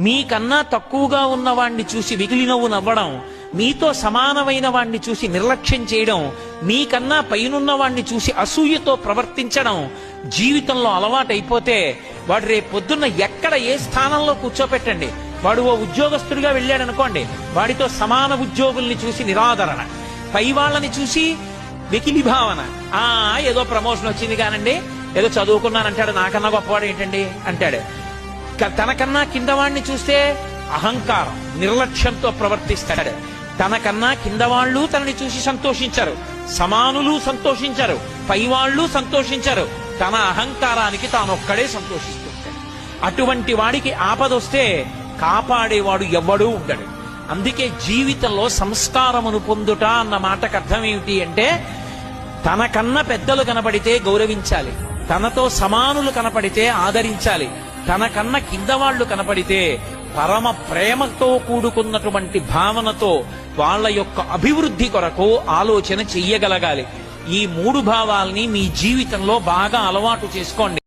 మీకన్నా తక్కువగా ఉన్నవాణ్ణి చూసి మిగిలి నవ్వు నవ్వడం, మీతో సమానమైన వాణ్ణి చూసి నిర్లక్ష్యం చేయడం, మీకన్నా పైనున్న వాణ్ణి చూసి అసూయతో ప్రవర్తించడం జీవితంలో అలవాటైపోతే వాడు రేపు పొద్దున్న ఎక్కడ ఏ స్థానంలో కూర్చోపెట్టండి, వాడు ఓ ఉద్యోగస్తుడిగా వెళ్ళాడనుకోండి, వాడితో సమాన ఉద్యోగుల్ని చూసి నిరాదరణ, పై వాళ్ళని చూసి వెకిలి భావన, ఏదో ప్రమోషన్ వచ్చింది కానండి, ఏదో చదువుకున్నానంటాడు, నాకన్నా గొప్పవాడు ఏంటండి అంటాడు. తనకన్నా కింద వాణ్ణి చూస్తే అహంకారం, నిర్లక్ష్యంతో ప్రవర్తిస్తాడు. తనకన్నా కింద వాళ్ళు తనని చూసి సంతోషించరు, సమానులు సంతోషించరు, పైవాళ్ళు సంతోషించరు, తన అహంకారానికి తానొక్కడే సంతోషిస్తుంటాడు. అటువంటి వాడికి ఆపదొస్తే కాపాడేవాడు ఎవ్వడూ ఉండడు. అందుకే జీవితంలో సంస్కారమును పొందుట అన్న మాటకు అర్థం ఏమిటి అంటే, తనకన్నా పెద్దలు కనపడితే గౌరవించాలి, తనతో సమానులు కనపడితే ఆదరించాలి, తనకన్నా కింద వాళ్ళు కనపడితే పరమ ప్రేమతో కూడుకున్నటువంటి భావనతో వాళ్ళ యొక్క అభివృద్ధి కొరకు ఆలోచన చెయ్యగలగాలి. ఈ 3 భావాల్ని మీ జీవితంలో బాగా అలవాటు చేసుకోండి.